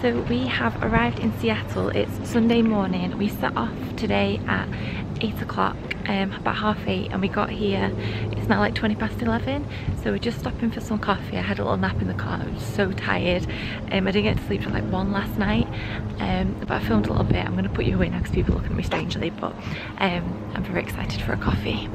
So we have arrived in Seattle. It's Sunday morning. We set off today at 8 o'clock, about 8:30, and we got here, it's now like 11:20, so we're just stopping for some coffee. I had a little nap in the car. I was so tired. I didn't get to sleep till like 1 last night, but I filmed a little bit. I'm going to put you away now because people look at me strangely, but I'm very excited for a coffee.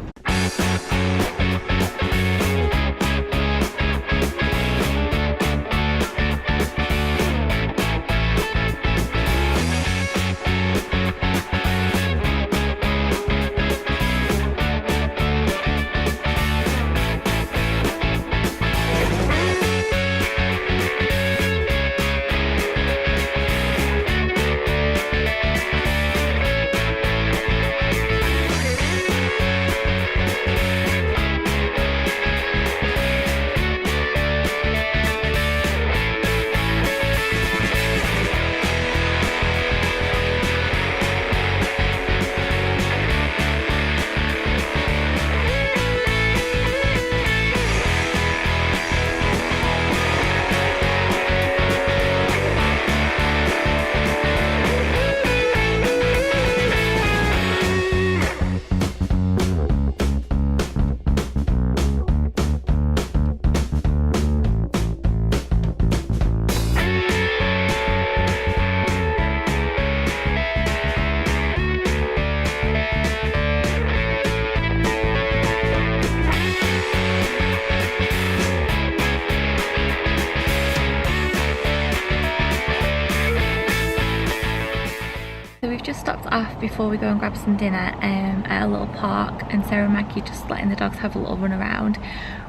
Just stopped off before we go and grab some dinner at a little park, and Sarah and Maggie just letting the dogs have a little run around.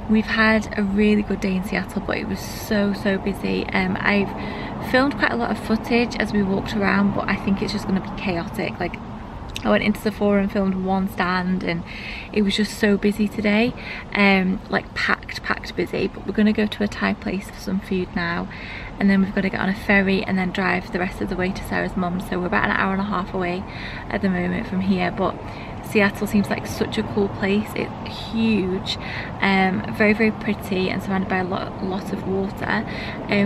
We've had a really good day in Seattle, but it was so busy. I've filmed quite a lot of footage as we walked around, but I think it's just going to be chaotic. Like, I went into Sephora and filmed one stand and it was just so busy today, like packed busy. But we're going to go to a Thai place for some food now, and then we've got to get on a ferry and then drive the rest of the way to Sarah's mum. So we're about an hour and a half away at the moment from here, but Seattle seems like such a cool place. It's huge, very pretty, and surrounded by a lot of water.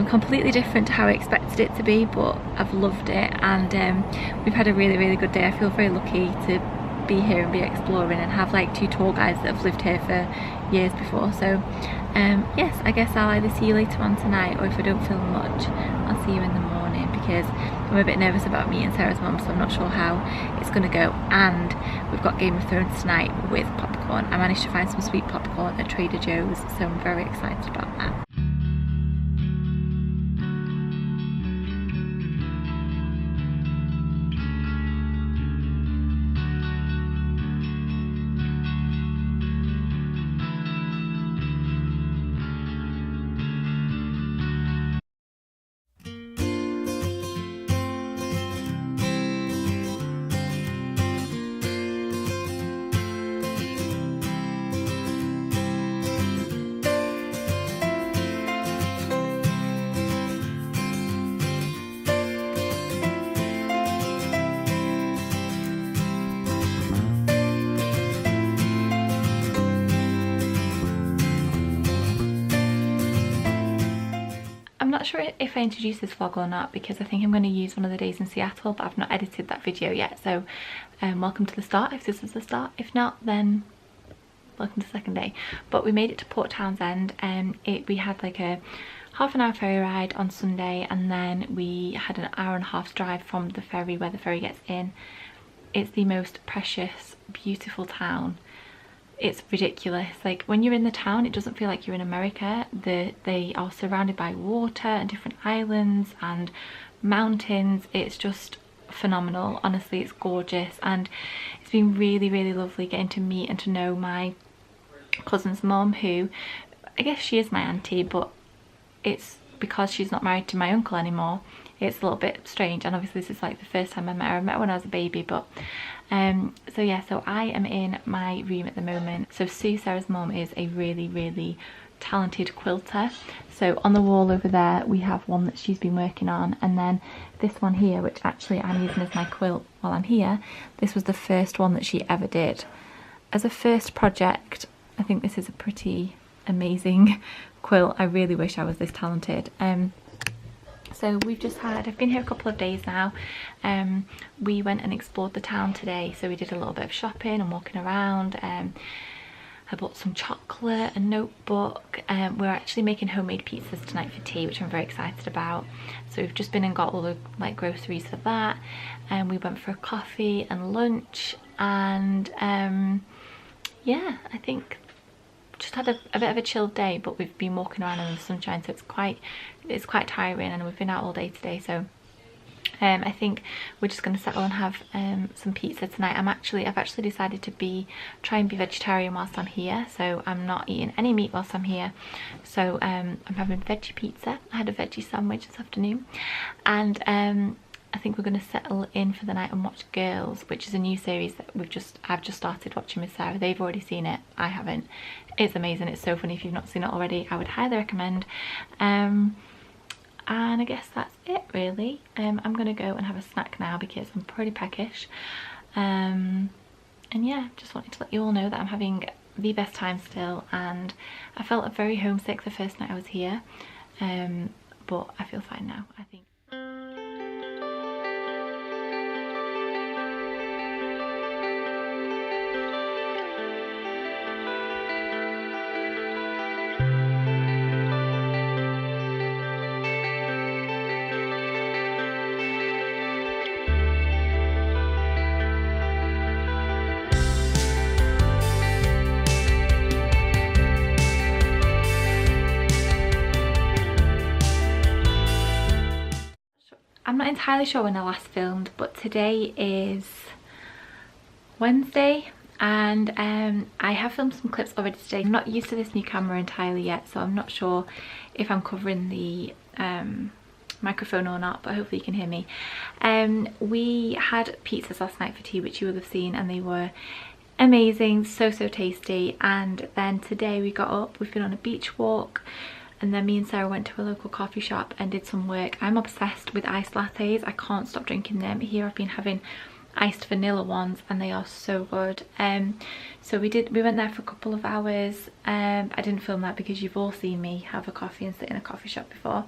Completely different to how I expected it to be, but I've loved it, and we've had a really good day. I feel very lucky to be here and be exploring and have like 2 tour guides that have lived here for years before. So yes, I guess I'll either see you later on tonight, or if I don't film much, I'll see you in the morning, because I'm a bit nervous about meeting Sarah's mum, so I'm not sure how it's going to go. And we've got Game of Thrones tonight with popcorn. I managed to find some sweet popcorn at Trader Joe's, so I'm very excited about that. I'm not sure if I introduced this vlog or not, because I think I'm going to use one of the days in Seattle, but I've not edited that video yet. So welcome to the start if this was the start. If not, then welcome to the second day. But we made it to Port Townsend, and we had like a half-an-hour ferry ride on Sunday, and then we had an hour-and-a-half drive from the ferry where the ferry gets in. It's the most precious, beautiful town. It's ridiculous. Like, when you're in the town, it doesn't feel like you're in America. They are surrounded by water and different islands and mountains. It's just phenomenal. Honestly, it's gorgeous, and it's been really lovely getting to meet and to know my cousin's mum, who I guess she is my auntie, but it's because she's not married to my uncle anymore. It's a little bit strange, and obviously this is like the first time I met her. I met her when I was a baby, but so yeah, so I am in my room at the moment. So Sue, Sarah's mum, is a really talented quilter. So on the wall over there we have one that she's been working on, and then this one here, which actually I'm using as my quilt while I'm here, this was the first one that she ever did. As a first project, I think this is a pretty amazing quilt. I really wish I was this talented. So we've just had, I've been here a couple of days now. We went and explored the town today, so we did a little bit of shopping and walking around. I bought some chocolate, a notebook. We're actually making homemade pizzas tonight for tea, which I'm very excited about. So we've just been and got all the like groceries for that, and we went for a coffee and lunch, and yeah, I think just had a bit of a chilled day, but we've been walking around in the sunshine, so it's quite tiring, and we've been out all day today. So I think we're just going to settle and have some pizza tonight. I've actually decided to try and be vegetarian whilst I'm here, so I'm not eating any meat whilst I'm here. So I'm having veggie pizza. I had a veggie sandwich this afternoon, and I think we're going to settle in for the night and watch Girls, which is a new series that I've just started watching with Sarah. They've already seen it, I haven't. It's amazing, it's so funny. If you've not seen it already, I would highly recommend. And I guess that's it really. I'm gonna go and have a snack now because I'm pretty peckish. And yeah, just wanted to let you all know that I'm having the best time still, and I felt very homesick the first night I was here, but I feel fine now, I think. I'm not entirely sure when I last filmed, but today is Wednesday, and I have filmed some clips already today. I'm not used to this new camera entirely yet, so I'm not sure if I'm covering the microphone or not, but hopefully you can hear me. We had pizzas last night for tea, which you will have seen, and they were amazing, so tasty. And then today we got up, we've been on a beach walk, and then me and Sarah went to a local coffee shop and did some work. I'm obsessed with iced lattes. I can't stop drinking them. Here I've been having iced vanilla ones, and they are so good. So we went there for a couple of hours. I didn't film that because you've all seen me have a coffee and sit in a coffee shop before.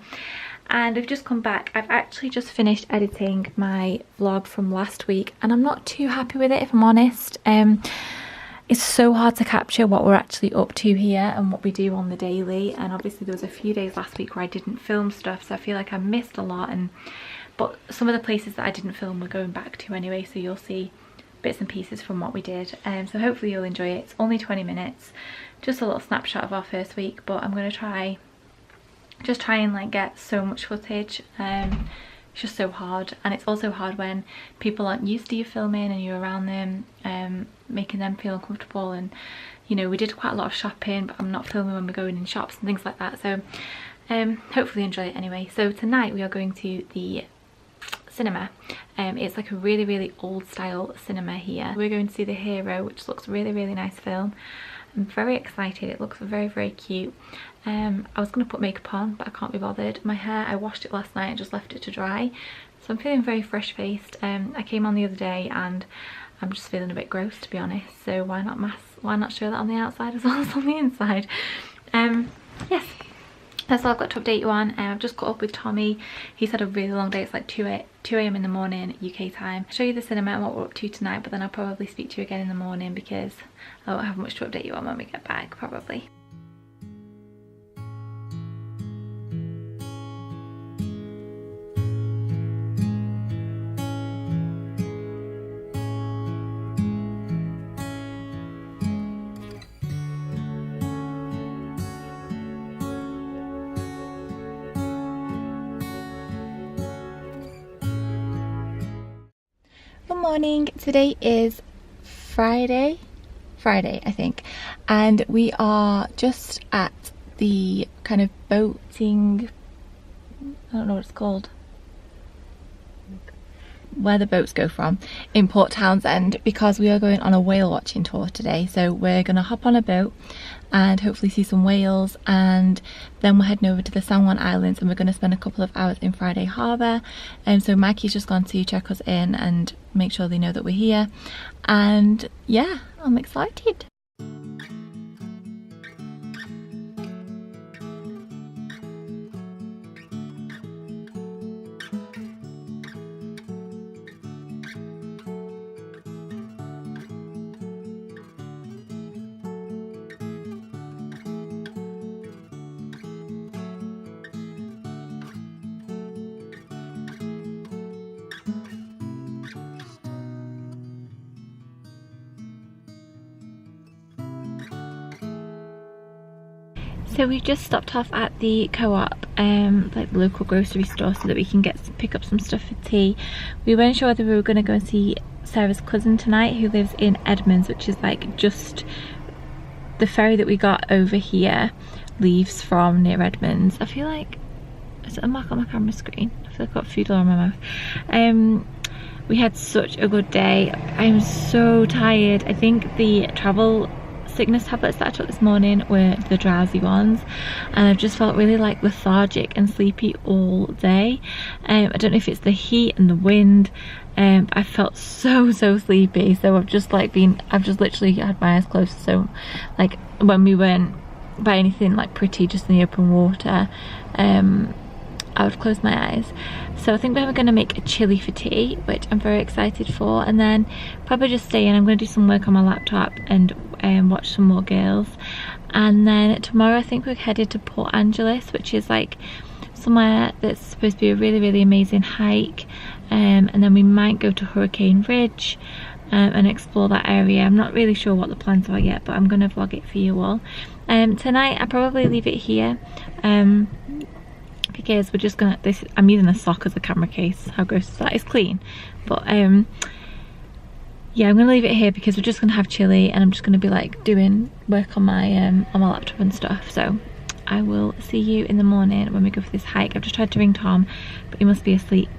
And we've just come back. I've actually just finished editing my vlog from last week, and I'm not too happy with it, if I'm honest. It's so hard to capture what we're actually up to here and what we do on the daily, and obviously there was a few days last week where I didn't film stuff, so I feel like I missed a lot. But some of the places that I didn't film we're going back to anyway, so you'll see bits and pieces from what we did. So hopefully you'll enjoy it. It's only 20 minutes, just a little snapshot of our first week, but I'm going to try and like get so much footage. It's just so hard, and it's also hard when people aren't used to you filming and you're around them, making them feel uncomfortable. And you know, we did quite a lot of shopping, but I'm not filming when we're going in shops and things like that, so hopefully enjoy it anyway. So tonight we are going to the cinema. It's like a really old style cinema here. We're going to see The Hero, which looks really nice film. I'm very excited. It looks very cute. I was going to put makeup on, but I can't be bothered. My hair, I washed it last night and just left it to dry, so I'm feeling very fresh faced. I came on the other day and I'm just feeling a bit gross, to be honest, so why not show that on the outside as well as on the inside. Yes, that's all I've got to update you on. I've just caught up with Tommy. He's had a really long day. It's like 2 a.m. in the morning UK time. I'll show you the cinema and what we're up to tonight, but then I'll probably speak to you again in the morning because I won't have much to update you on when we get back, probably. Good morning. Today is Friday I think, and we are just at the kind of boating, I don't know what it's called, where the boats go from, in Port Townsend, because we are going on a whale watching tour today. So we're gonna hop on a boat and hopefully see some whales, and then we're heading over to the San Juan Islands, and we're going to spend a couple of hours in Friday Harbour. So Mikey's just gone to check us in and make sure they know that we're here, and yeah, I'm excited. So we've just stopped off at the Co-op, like the local grocery store, so that we can pick up some stuff for tea. We weren't sure whether we were going to go and see Sarah's cousin tonight, who lives in Edmonds, which is like just the ferry that we got over here leaves from near Edmonds. I feel like, is it a mark on my camera screen? I feel like I've got food all in my mouth. We had such a good day. I'm so tired. I think the travel sickness tablets that I took this morning were the drowsy ones, and I've just felt really like lethargic and sleepy all day. I don't know if it's the heat and the wind. I felt so sleepy, so I've just literally had my eyes closed. So like when we went by anything like pretty just in the open water, I would close my eyes. So I think we're going to make a chilli for tea, which I'm very excited for, and then probably just stay in. I'm going to do some work on my laptop and watch some more girls. And then tomorrow I think we're headed to Port Angeles, which is like somewhere that's supposed to be a really amazing hike, and then we might go to Hurricane Ridge and explore that area. I'm not really sure what the plans are yet, but I'm going to vlog it for you all. Tonight I'll probably leave it here, because we're just gonna, I'm using a sock as a camera case. How gross is that? It's clean, but yeah, I'm gonna leave it here because we're just gonna have chili, and I'm just gonna be like doing work on my laptop and stuff. So I will see you in the morning when we go for this hike. I've just tried to ring Tom, but he must be asleep.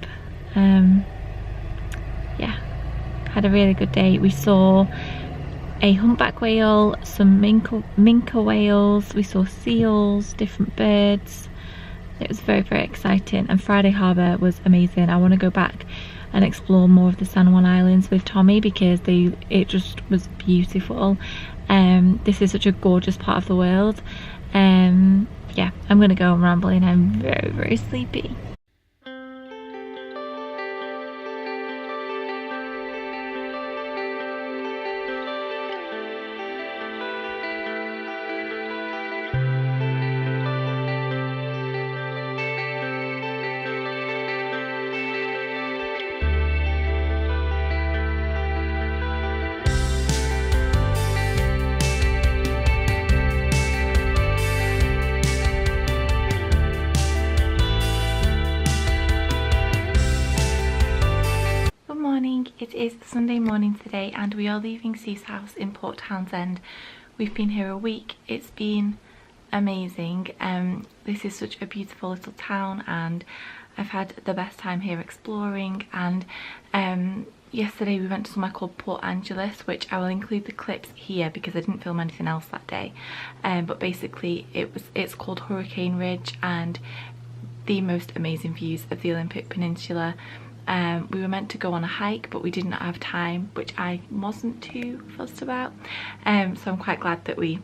Yeah, had a really good day. We saw a humpback whale, some minke whales, we saw seals, different birds. It was very exciting, and Friday Harbour was amazing. I want to go back and explore more of the San Juan Islands with Tommy because it just was beautiful. This is such a gorgeous part of the world. Yeah, I'm gonna go. I'm rambling. I'm very sleepy. It is Sunday morning today, and we are leaving Cee's house in Port Townsend. We've been here a week. It's been amazing. This is such a beautiful little town, and I've had the best time here exploring. And yesterday we went to somewhere called Port Angeles, which I will include the clips here because I didn't film anything else that day. But basically it's called Hurricane Ridge, and the most amazing views of the Olympic Peninsula. We were meant to go on a hike, but we did not have time, which I wasn't too fussed about. So I'm quite glad that we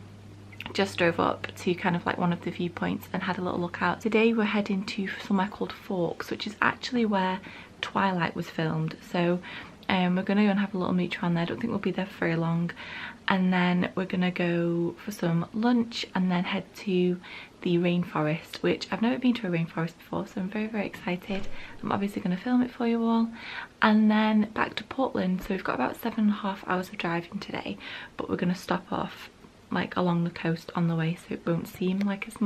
just drove up to kind of like one of the viewpoints and had a little look out. Today we're heading to somewhere called FAQS, which is actually where Twilight was filmed. So we're gonna go and have a little mooch around there. I don't think we'll be there for very long, and then we're gonna go for some lunch and then head to the Rainforest, which I've never been to a rainforest before, so I'm very excited. I'm obviously going to film it for you all, and then back to Portland. So we've got about 7.5 hours of driving today, but we're going to stop off like along the coast on the way, so it won't seem like it's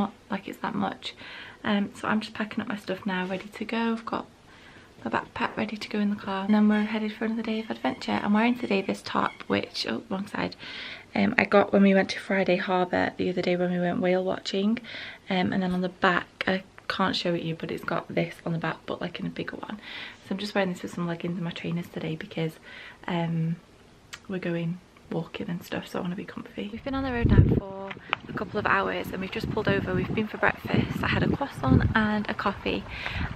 that much. So I'm just packing up my stuff now, ready to go. I've got my backpack ready to go in the car, and then we're headed for another day of adventure. I'm wearing today this top, which, oh, wrong side, I got when we went to Friday Harbour the other day when we went whale watching, and then on the back, I can't show it you, but it's got this on the back, but like in a bigger one. So I'm just wearing this with some leggings and my trainers today because we're going walking and stuff, so I want to be comfy. We've been on the road now for a couple of hours, and we've just pulled over. We've been for breakfast. I had a croissant and a coffee,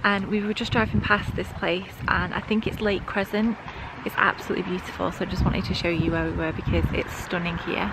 and we were just driving past this place, and I think it's Lake Crescent. It's absolutely beautiful, so I just wanted to show you where we were because it's stunning here.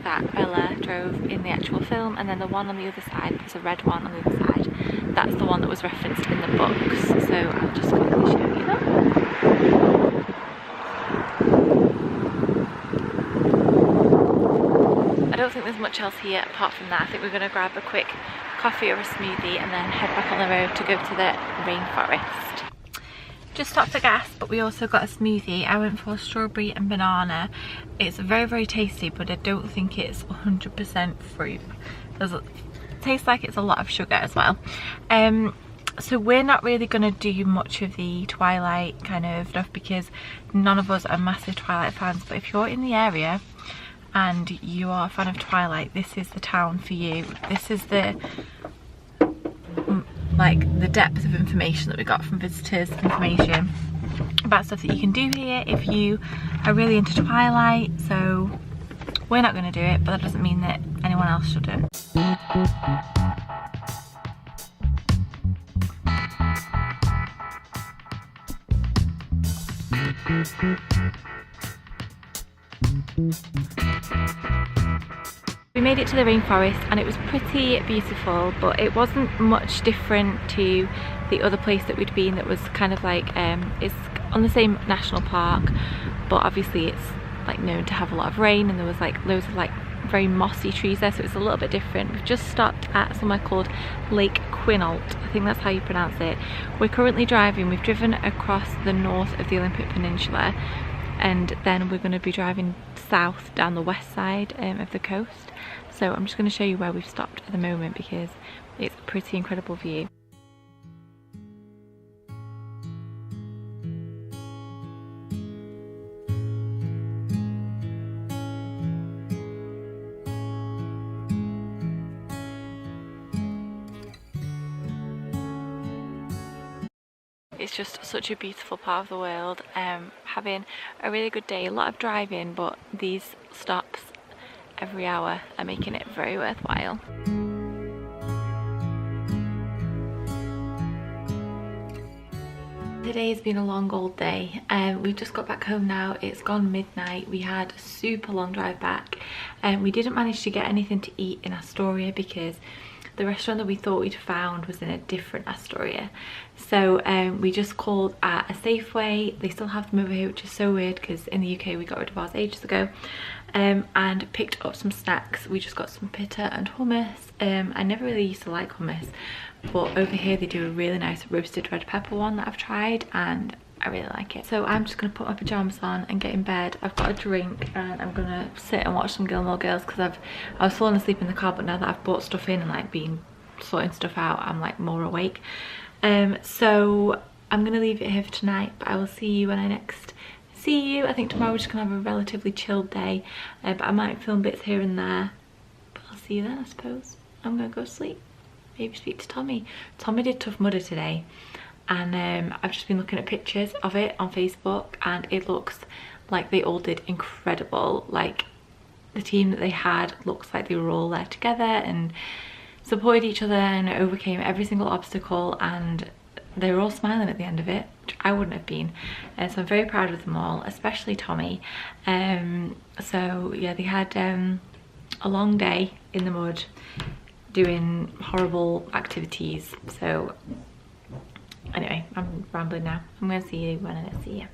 that Bella drove in the actual film, and then the one on the other side, there's a red one on the other side, that's the one that was referenced in the books. So I'll just quickly show you that. I don't think there's much else here apart from that. I think we're going to grab a quick coffee or a smoothie and then head back on the road to go to the rainforest. Just stopped for gas, but we also got a smoothie. I went for strawberry and banana. It's very tasty, but I don't think it's 100% fruit. It tastes like it's a lot of sugar as well. So we're not really going to do much of the Twilight kind of stuff because none of us are massive Twilight fans, but if you're in the area and you are a fan of Twilight, this is the town for you. This is the the depth of information that we got from visitors information about stuff that you can do here if you are really into Twilight. So we're not going to do it, but that doesn't mean that anyone else shouldn't. We made it to the rainforest and it was pretty beautiful, but it wasn't much different to the other place that we'd been that was kind of like, it's on the same national park, but obviously it's like known to have a lot of rain, and there was like loads of like very mossy trees there, so it's a little bit different. We've just stopped at somewhere called Lake Quinault, I think that's how you pronounce it. We're currently driving, we've driven across the north of the Olympic Peninsula, and then we're going to be driving south down the west side of the coast. So I'm just going to show you where we've stopped at the moment because it's a pretty incredible view. It's just such a beautiful part of the world. Having a really good day, a lot of driving, but these stops every hour are making it very worthwhile. Today has been a long old day. We've just got back home now. It's gone midnight. We had a super long drive back, and we didn't manage to get anything to eat in Astoria because the restaurant that we thought we'd found was in a different Astoria. So we just called at a Safeway. They still have them over here, which is so weird because in the UK we got rid of ours ages ago. And picked up some snacks. We just got some pita and hummus. I never really used to like hummus, but over here they do a really nice roasted red pepper one that I've tried and I really like it. So I'm just going to put my pyjamas on and get in bed. I've got a drink and I'm going to sit and watch some Gilmore Girls because I was falling asleep in the car, but now that I've brought stuff in and like been sorting stuff out, I'm like more awake. So I'm going to leave it here for tonight, but I will see you when I next see you. I think tomorrow we're just going to have a relatively chilled day, but I might film bits here and there, but I'll see you then I suppose. I'm going to go to sleep, maybe speak to Tommy. Tommy did Tough Mudder today, and I've just been looking at pictures of it on Facebook and it looks like they all did incredible. Like the team that they had looks like they were all there together and supported each other and overcame every single obstacle, and they were all smiling at the end of it, which I wouldn't have been. So I'm very proud of them all, especially Tommy. So yeah, they had a long day in the mud doing horrible activities. So anyway, I'm rambling now. I'm going to see you when I see you.